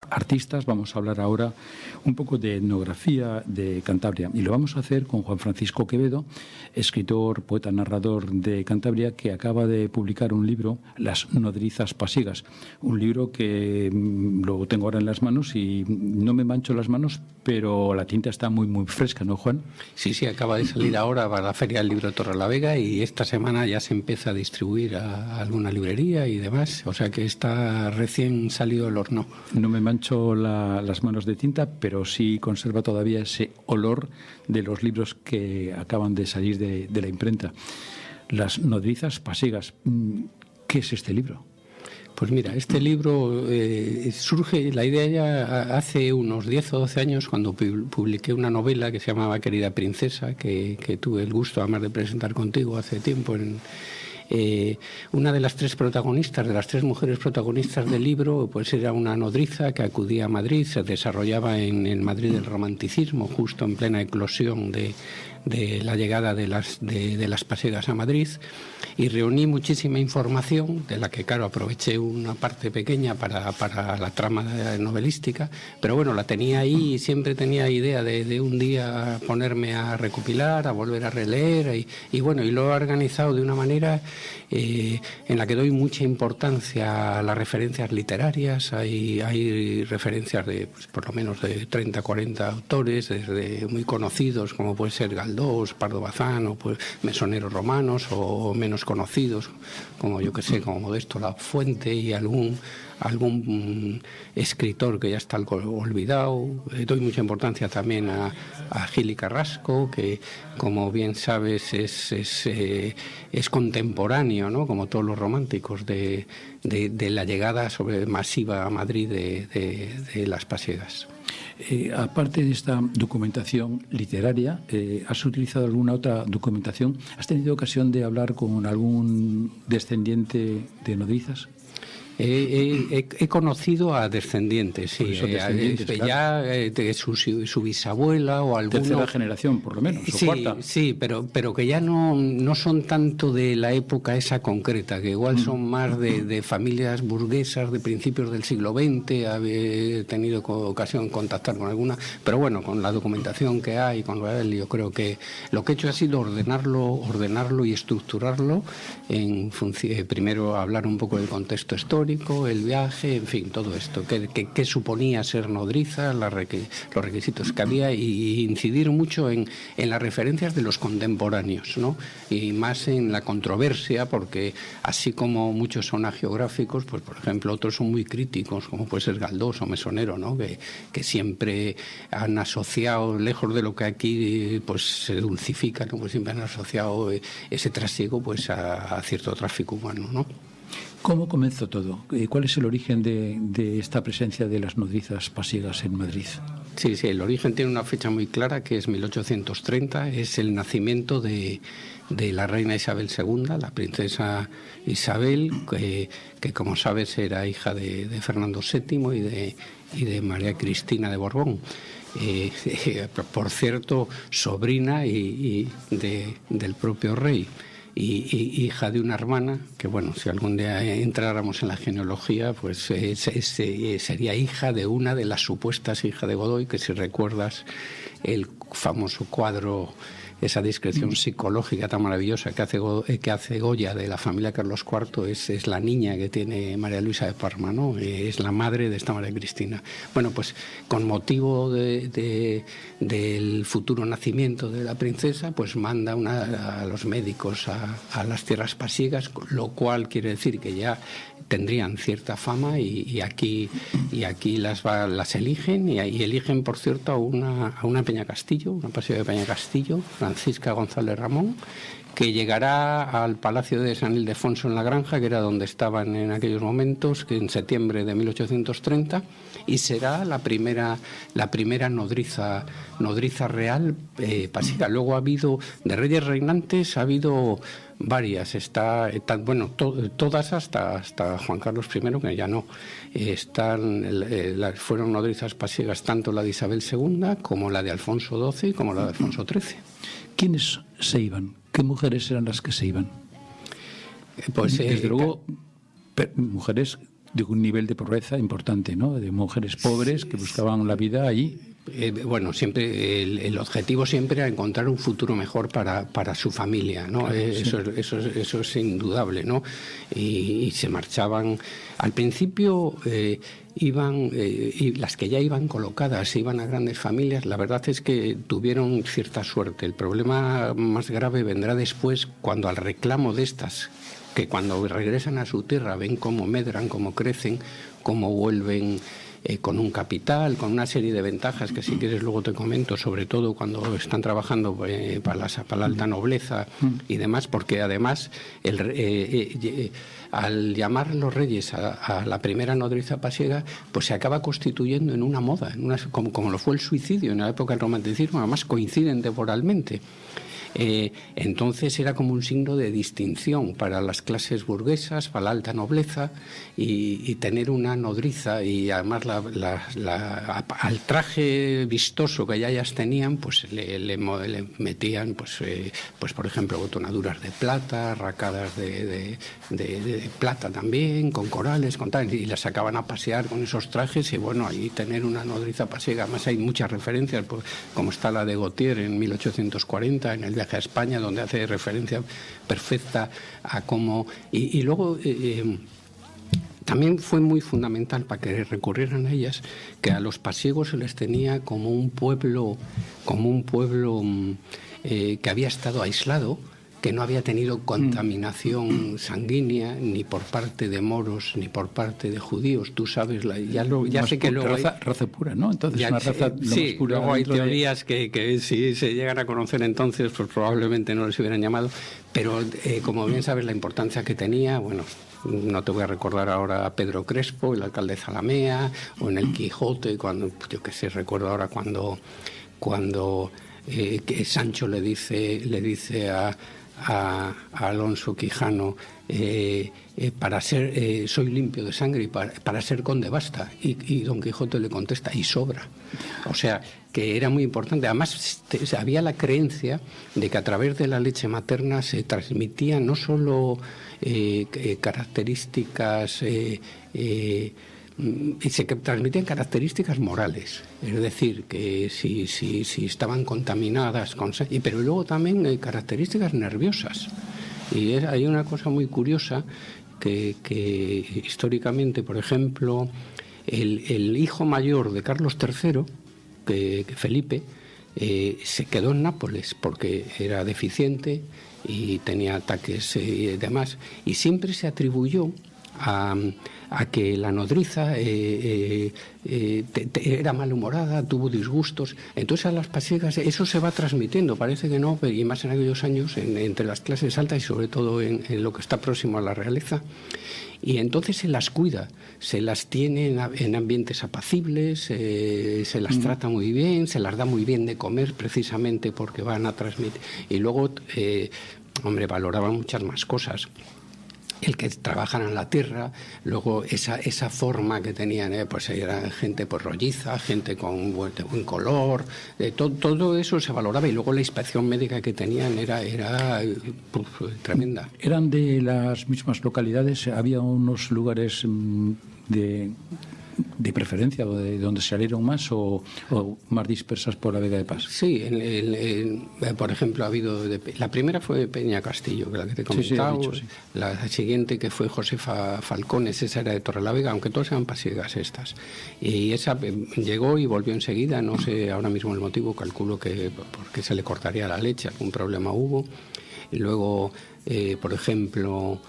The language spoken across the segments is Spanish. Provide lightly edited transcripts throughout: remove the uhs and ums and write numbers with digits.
artistas, vamos a hablar ahora un poco de etnografía de Cantabria y lo vamos a hacer con Juan Francisco Quevedo, escritor, poeta, narrador de Cantabria, que acaba de publicar un libro, Las nodrizas pasigas, un libro que lo tengo ahora en las manos y no me mancho las manos, pero la tinta está muy muy fresca, ¿no, Juan? Sí, acaba de salir ahora para la Feria del Libro de Torrelavega y esta semana ya se empieza a distribuir a alguna librería y demás, o sea que está recién salido del horno. No me mancho las manos de tinta, pero sí conserva todavía ese olor de los libros que acaban de salir de la imprenta. Las nodrizas pasigas. ¿Qué es este libro? Pues mira, este libro surge, la idea ya hace unos 10 o 12 años, cuando publiqué una novela que se llamaba Querida Princesa, que tuve el gusto además de presentar contigo hace tiempo una de las tres protagonistas, de las tres mujeres protagonistas del libro, pues era una nodriza que acudía a Madrid, se desarrollaba en el Madrid del romanticismo, justo en plena eclosión de la llegada de las pasiegas a Madrid, y reuní muchísima información, de la que claro aproveché una parte pequeña para la trama novelística, pero bueno, la tenía ahí y siempre tenía idea de un día ponerme a recopilar, a volver a releer, y bueno, y lo he organizado de una manera en la que doy mucha importancia a las referencias literarias. Hay referencias de pues, por lo menos de 30, 40 autores, desde muy conocidos como puede ser Galdós, Pardo Bazán, o pues mesoneros romanos, o menos conocidos como yo que sé, como Modesto Lafuente, y algún escritor que ya está algo olvidado. Doy mucha importancia también a Gil y Carrasco, que como bien sabes es contemporáneo, ¿no? Como todos los románticos de la llegada masiva a Madrid de las pasiegas. Aparte de esta documentación literaria, ¿has utilizado alguna otra documentación? ¿Has tenido ocasión de hablar con algún descendiente de nodrizas? He conocido a descendientes, sí, ya de su bisabuela o alguna tercera generación, por lo menos, sí, o cuarta. Sí, pero que ya no son tanto de la época esa concreta, que igual son más de familias burguesas de principios del siglo XX. He tenido ocasión de contactar con alguna, pero bueno, con la documentación que hay, con él, yo creo que lo que he hecho ha sido ordenarlo y estructurarlo en función, primero hablar un poco del contexto histórico, el viaje, en fin, todo esto, que suponía ser nodriza, los requisitos que había, y incidir mucho en las referencias de los contemporáneos, ¿no? Y más en la controversia, porque así como muchos son agiográficos, pues por ejemplo otros son muy críticos, como puede ser Galdós o Mesonero, ¿no? Que siempre han asociado, lejos de lo que aquí pues se dulcifica, ¿no? Pues siempre han asociado ese trasiego pues a cierto tráfico humano, ¿no? ¿Cómo comenzó todo? ¿Cuál es el origen de esta presencia de las nodrizas pasiegas en Madrid? Sí, el origen tiene una fecha muy clara, que es 1830, es el nacimiento de la reina Isabel II, la princesa Isabel, que como sabes era hija de Fernando VII y de María Cristina de Borbón. Por cierto, sobrina del propio rey. Y hija de una hermana, que bueno, si algún día entráramos en la genealogía, pues sería hija de una de las supuestas hijas de Godoy, que si recuerdas el famoso cuadro, esa descripción psicológica tan maravillosa que hace Goya de la familia Carlos IV, es la niña que tiene María Luisa de Parma, ¿no? Es la madre de esta María Cristina. Bueno, pues con motivo del futuro nacimiento de la princesa, pues manda a los médicos a las tierras pasiegas, lo cual quiere decir que ya tendrían cierta fama, y aquí las eligen, y eligen, por cierto, a una Peña Castillo, una pasiega de Peña Castillo, Francisca González Ramón, que llegará al Palacio de San Ildefonso en la Granja, que era donde estaban en aquellos momentos, que en septiembre de 1830, y será la primera nodriza real pasiega. Luego ha habido, de reyes reinantes, ha habido varias, todas hasta Juan Carlos I, que ya no, fueron nodrizas pasiegas tanto la de Isabel II como la de Alfonso XII como la de Alfonso XIII. ¿Quiénes se iban? ¿Qué mujeres eran las que se iban? Pues desde luego mujeres de un nivel de pobreza importante, ¿no? De mujeres pobres que buscaban la vida allí. Bueno, siempre el objetivo siempre era encontrar un futuro mejor para su familia, ¿no? Claro, eso es indudable, ¿no? Y se marchaban. Al principio iban, y las que ya iban colocadas, iban a grandes familias, la verdad es que tuvieron cierta suerte. El problema más grave vendrá después, cuando al reclamo de estas, que cuando regresan a su tierra ven cómo medran, cómo crecen, cómo vuelven con un capital, con una serie de ventajas que si quieres luego te comento, sobre todo cuando están trabajando para la alta nobleza y demás, porque además al llamar los reyes a la primera nodriza pasiega, pues se acaba constituyendo en una moda, como lo fue el suicidio en la época del romanticismo, además coinciden temporalmente. Entonces era como un signo de distinción para las clases burguesas, para la alta nobleza, y tener una nodriza y además al traje vistoso que ya ellas tenían, pues le metían pues por ejemplo botonaduras de plata, racadas de plata también, con corales, con tal, y las sacaban a pasear con esos trajes. Y bueno, ahí tener una nodriza pasiega, además hay muchas referencias, pues, como está la de Gautier en 1840 en el viaje a España, donde hace referencia perfecta a cómo... Y luego también fue muy fundamental para que recurrieran a ellas, que a los pasiegos se les tenía como un pueblo que había estado aislado, que no había tenido contaminación sanguínea ni por parte de moros ni por parte de judíos. Tú sabes, ya sé que luego raza pura, ¿no? Entonces una raza lo sí, más pura. Luego hay teorías que si se llegan a conocer entonces, pues probablemente no les hubieran llamado. Pero como bien sabes la importancia que tenía, bueno, no te voy a recordar ahora a Pedro Crespo, el alcalde de Zalamea, o en el Quijote, cuando, yo qué sé, recuerdo ahora cuando que Sancho le dice a Alonso Quijano, soy limpio de sangre y para ser conde basta, y Don Quijote le contesta, y sobra. O sea, que era muy importante. Además había la creencia de que a través de la leche materna se transmitían no solo características y se transmitían características morales, es decir, que si estaban contaminadas pero luego también características nerviosas. Y hay una cosa muy curiosa que históricamente, por ejemplo, el hijo mayor de Carlos III, que Felipe, se quedó en Nápoles porque era deficiente y tenía ataques y demás, y siempre se atribuyó a que la nodriza era malhumorada, tuvo disgustos. Entonces a las pasiegas eso se va transmitiendo, parece que no, y más en aquellos años entre las clases altas y sobre todo en lo que está próximo a la realeza. Y entonces se las cuida, se las tiene en ambientes apacibles, se las trata muy bien, se las da muy bien de comer precisamente porque van a transmitir. Y luego, valoraban muchas más cosas. El que trabajaran la tierra, luego esa forma que tenían, pues era gente pues rolliza, gente con buen color, todo eso se valoraba, y luego la inspección médica que tenían era tremenda. ¿Eran de las mismas localidades? ¿Había unos lugares de preferencia o de donde salieron más o más dispersas por la Vega de Pas? Sí, por ejemplo, ha habido la primera fue Peña Castillo, que la que te he comentado. Sí, la siguiente, que fue Josefa Falcones, esa era de Torrelavega, aunque todas eran pasiegas estas. Y esa llegó y volvió enseguida, no sé ahora mismo el motivo, calculo que porque se le cortaría la leche, algún problema hubo. Y luego, por ejemplo,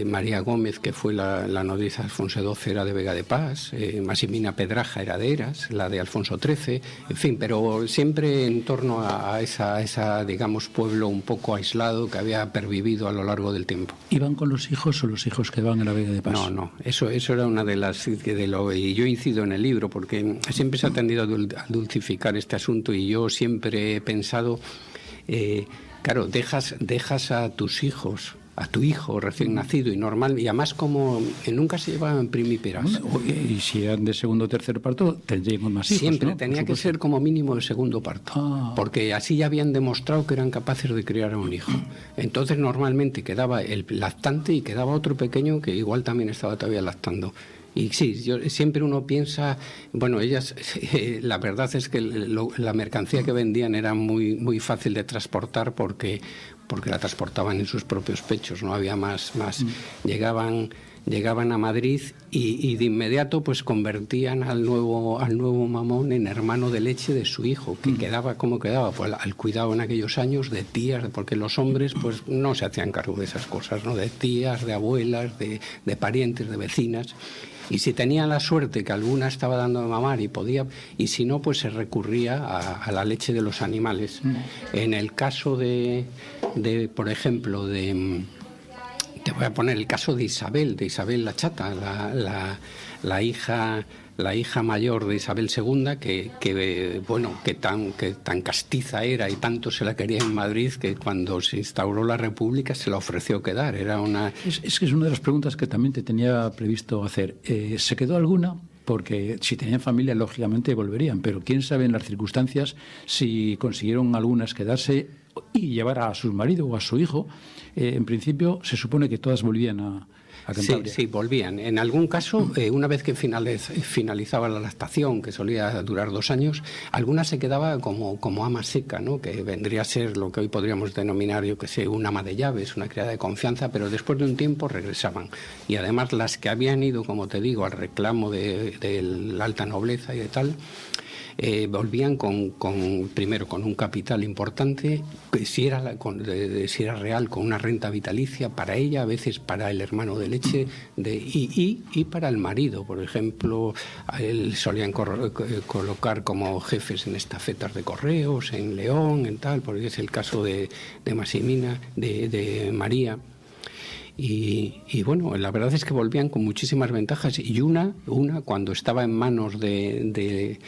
María Gómez, que fue la nodriza de Alfonso XII, era de Vega de Pas, Maximina Pedraja era de Eras, la de Alfonso XIII, en fin, pero siempre en torno a esa, digamos, pueblo un poco aislado que había pervivido a lo largo del tiempo. ¿Iban con los hijos o los hijos que van a la Vega de Pas? No, eso era una de las... y yo incido en el libro, porque siempre se ha tendido a dulcificar este asunto, y yo siempre he pensado, claro, dejas a tus hijos a tu hijo recién nacido y normal, y además como nunca se llevaban primíperas. Y si eran de segundo o tercer parto, tendríamos más hijos, Siempre, ¿no? tenía que ser como mínimo de segundo parto, porque así ya habían demostrado que eran capaces de criar a un hijo. Entonces normalmente quedaba el lactante y quedaba otro pequeño que igual también estaba todavía lactando. Y sí, siempre uno piensa, bueno, ellas, la verdad es que la mercancía que vendían era muy fácil de transportar porque la transportaban en sus propios pechos, no había más. Llegaban a Madrid y de inmediato pues convertían al nuevo mamón en hermano de leche de su hijo, que quedaba como quedaba, pues al cuidado en aquellos años de tías, porque los hombres pues no se hacían cargo de esas cosas, ¿no? De tías, de abuelas, de parientes, de vecinas. Y si tenía la suerte que alguna estaba dando de mamar y podía, y si no, pues se recurría a la leche de los animales. En el caso de por ejemplo, te voy a poner el caso de Isabel la Chata, la hija mayor de Isabel II, que tan castiza era y tanto se la quería en Madrid que cuando se instauró la República se la ofreció quedar. Es que es una de las preguntas que también te tenía previsto hacer. ¿Se quedó alguna? Porque si tenían familia, lógicamente volverían, pero quién sabe en las circunstancias si consiguieron algunas quedarse y llevar a su marido o a su hijo. En principio, se supone que todas volvían a Cantabria. Sí, volvían. En algún caso, una vez que finalizaba la lactación, que solía durar 2 años, alguna se quedaba como ama seca, ¿no? Que vendría a ser lo que hoy podríamos denominar, yo que sé, un ama de llaves, una criada de confianza, pero después de un tiempo regresaban. Y además las que habían ido, como te digo, al reclamo de la alta nobleza y de tal, volvían primero con un capital importante, que si era real, con una renta vitalicia para ella, a veces para el hermano de leche y para el marido. Por ejemplo, él solían colocar como jefes en estafetas de correos, en León, en tal, porque es el caso de Maximina, de María. Y bueno, la verdad es que volvían con muchísimas ventajas, y una cuando estaba en manos de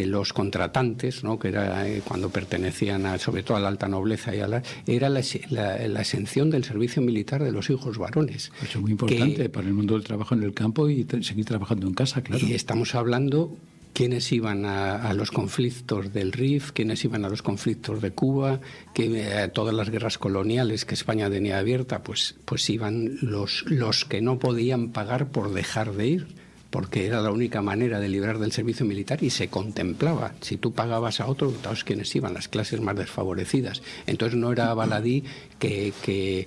los contratantes, ¿no? Que era cuando pertenecían sobre todo a la alta nobleza era la exención del servicio militar de los hijos varones. Eso es muy importante para el mundo del trabajo en el campo y seguir trabajando en casa, claro. Y estamos hablando quiénes iban a los conflictos del Rif, quiénes iban a los conflictos de Cuba, que todas las guerras coloniales que España tenía abierta, pues iban los que no podían pagar por dejar de ir, porque era la única manera de librar del servicio militar y se contemplaba. Si tú pagabas a otro, ¿sabes quiénes iban? Las clases más desfavorecidas. Entonces no era baladí que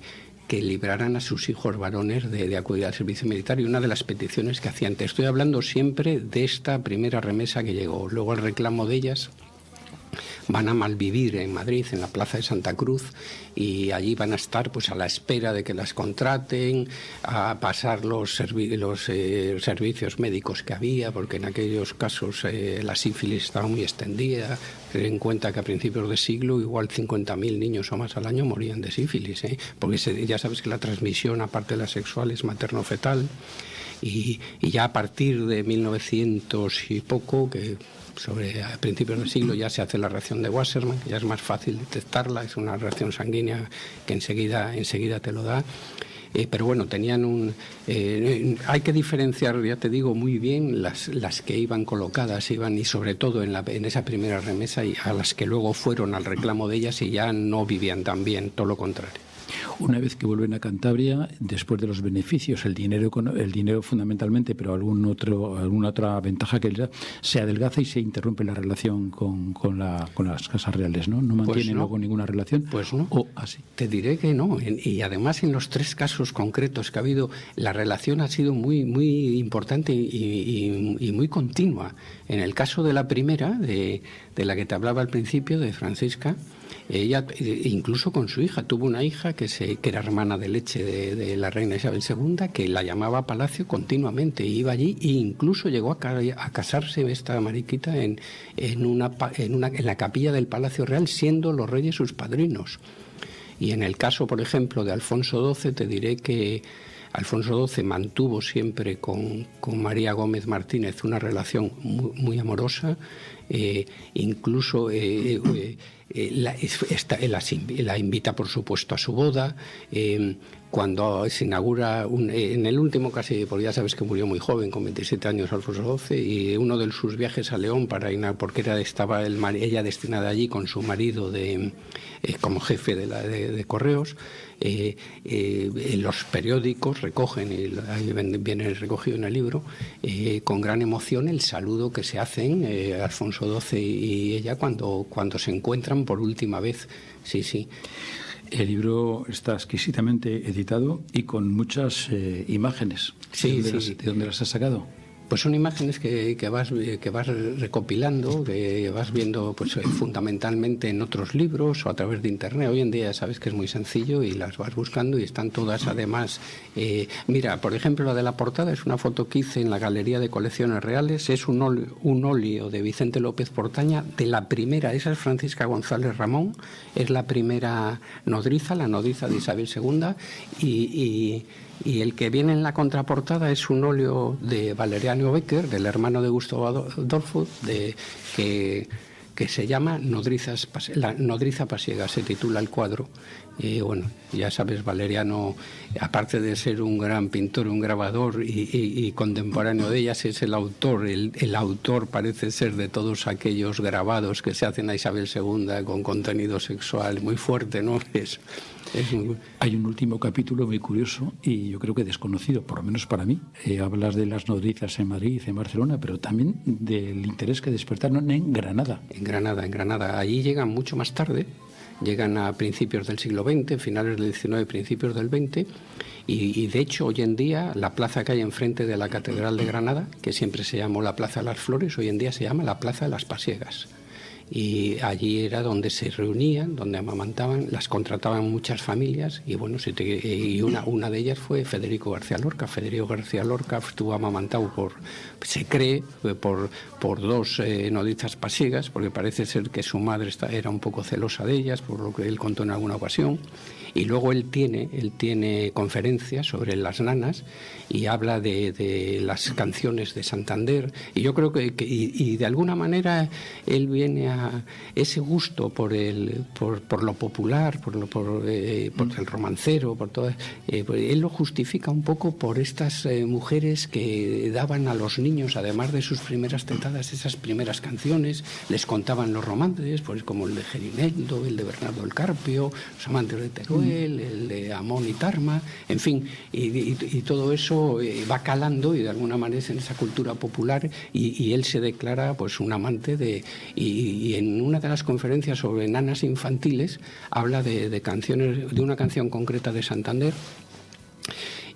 libraran a sus hijos varones de acudir al servicio militar, y una de las peticiones que hacían. Te estoy hablando siempre de esta primera remesa que llegó. Luego el reclamo de ellas van a malvivir en Madrid, en la Plaza de Santa Cruz, y allí van a estar pues a la espera de que las contraten, a pasar los servicios médicos que había, porque en aquellos casos la sífilis estaba muy extendida. Ten en cuenta que a principios de siglo igual 50.000 niños o más al año morían de sífilis, porque ya sabes que la transmisión, aparte de la sexual, es materno-fetal, y ya a partir de 1900 y poco, que a principios del siglo ya se hace la reacción de Wassermann, que ya es más fácil detectarla, es una reacción sanguínea que enseguida te lo da. Pero bueno, tenían hay que diferenciar, ya te digo, muy bien las que iban colocadas, y sobre todo en esa primera remesa, y a las que luego fueron al reclamo de ellas y ya no vivían tan bien, todo lo contrario. Una vez que vuelven a Cantabria, después de los beneficios, el dinero fundamentalmente, pero alguna otra ventaja que les da, se adelgaza y se interrumpe la relación con las casas reales, ¿no? ¿No mantienen luego ninguna relación? Pues no. ¿O así? Te diré que no. Y además en los 3 casos concretos que ha habido, la relación ha sido muy, muy importante y muy continua. En el caso de la primera, de la que te hablaba al principio, de Francisca, ella, incluso con su hija, tuvo una hija que era hermana de leche de la reina Isabel II, que la llamaba a Palacio continuamente, iba allí e incluso llegó a casarse esta mariquita en la capilla del Palacio Real, siendo los reyes sus padrinos. Y en el caso, por ejemplo, de Alfonso XII, te diré que Alfonso XII mantuvo siempre con María Gómez Martínez una relación muy, muy amorosa. Incluso la invita, por supuesto, a su boda. Cuando se inaugura, en el último casi, porque ya sabes que murió muy joven, con 27 años, Alfonso XII, y uno de sus viajes a León, porque estaba ella destinada allí con su marido como jefe de correos, los periódicos recogen, y ahí viene recogido en el libro, con gran emoción el saludo que se hacen Alfonso XII y ella cuando se encuentran por última vez. Sí. El libro está exquisitamente editado y con muchas imágenes. Sí. ¿De dónde las has sacado? Pues son imágenes que vas recopilando, que vas viendo pues fundamentalmente en otros libros o a través de internet. Hoy en día ya sabes que es muy sencillo y las vas buscando y están todas además. Mira, por ejemplo, la de la portada es una foto que hice en la Galería de Colecciones Reales. Es un óleo de Vicente López Portaña de la primera, esa es Francisca González Ramón, es la primera nodriza, la nodriza de Isabel II, y el que viene en la contraportada es un óleo de Valeriano Becker, del hermano de Gustavo Adolfo, que se llama La nodriza pasiega, se titula el cuadro. Bueno, ya sabes, Valeriano, aparte de ser un gran pintor, un grabador y contemporáneo de ellas, es el autor. El autor parece ser de todos aquellos grabados que se hacen a Isabel II con contenido sexual muy fuerte, ¿no? Hay un último capítulo muy curioso y yo creo que desconocido, por lo menos para mí. Hablas de las nodrizas en Madrid, en Barcelona, pero también del interés que despertaron en Granada. En Granada. Allí llegan mucho más tarde, llegan a principios del siglo XX, finales del XIX, principios del XX, y de hecho hoy en día la plaza que hay enfrente de la Catedral de Granada, que siempre se llamó la Plaza de las Flores, hoy en día se llama la Plaza de las Pasiegas. Y allí era donde se reunían, donde amamantaban, las contrataban muchas familias y bueno, y una de ellas fue Federico García Lorca. Federico García Lorca estuvo amamantado se cree, por dos nodrizas pasiegas, porque parece ser que su madre era un poco celosa de ellas, por lo que él contó en alguna ocasión. Y luego él tiene conferencias sobre las nanas y habla de las canciones de Santander. Y yo creo que de alguna manera él viene a ese gusto por lo popular, por el romancero, por todo. Él lo justifica un poco por estas mujeres que daban a los niños, además de sus primeras tetadas, esas primeras canciones, les contaban los romances, pues como el de Gerineldo, el de Bernardo el Carpio, Los amantes de Teruel, el de Amón y Tarma, en fin, y todo eso va calando y de alguna manera en esa cultura popular y él se declara pues un amante y en una de las conferencias sobre nanas infantiles habla de canciones, de una canción concreta de Santander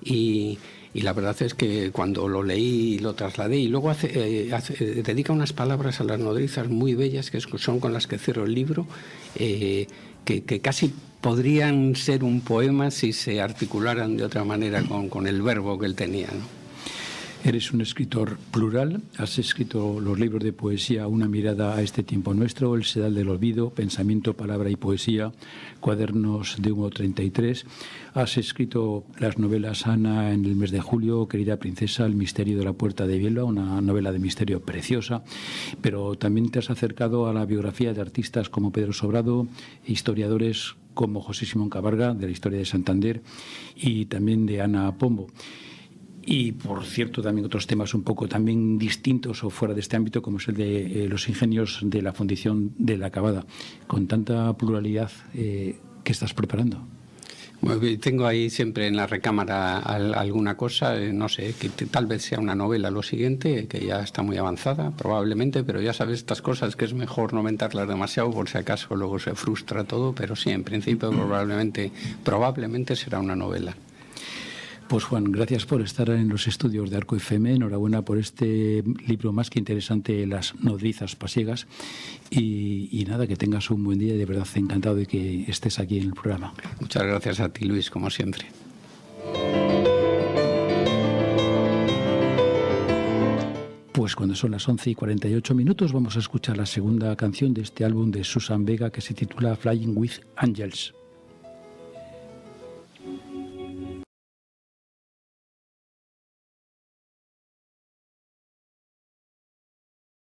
y la verdad es que cuando lo leí lo trasladé y luego dedica unas palabras a las nodrizas muy bellas que son con las que cierro el libro, que casi podrían ser un poema si se articularan de otra manera con el verbo que él tenía, ¿no? Eres un escritor plural, has escrito los libros de poesía Una mirada a este tiempo nuestro, El sedal del olvido, Pensamiento, palabra y poesía, Cuadernos de Humo 33. Has escrito las novelas Ana en el mes de julio, Querida princesa, El misterio de la puerta de Bielba, una novela de misterio preciosa, pero también te has acercado a la biografía de artistas como Pedro Sobrado, historiadores como José Simón Cabarga, de la historia de Santander, y también de Ana Pombo. Y, por cierto, también otros temas un poco también distintos o fuera de este ámbito, como es el de los ingenios de la fundición de La Cavada. Con tanta pluralidad, ¿qué estás preparando? Bueno, tengo ahí siempre en la recámara alguna cosa, no sé, que tal vez sea una novela lo siguiente, que ya está muy avanzada, probablemente, pero ya sabes estas cosas que es mejor no mentarlas demasiado por si acaso luego se frustra todo, pero sí, en principio probablemente será una novela. Pues Juan, gracias por estar en los estudios de Arco FM. Enhorabuena por este libro más que interesante, Las nodrizas pasiegas. Y nada, que tengas un buen día. De verdad, encantado de que estés aquí en el programa. Muchas gracias a ti, Luis, como siempre. Pues cuando son las 11:48, vamos a escuchar la segunda canción de este álbum de Susan Vega que se titula Flying with Angels.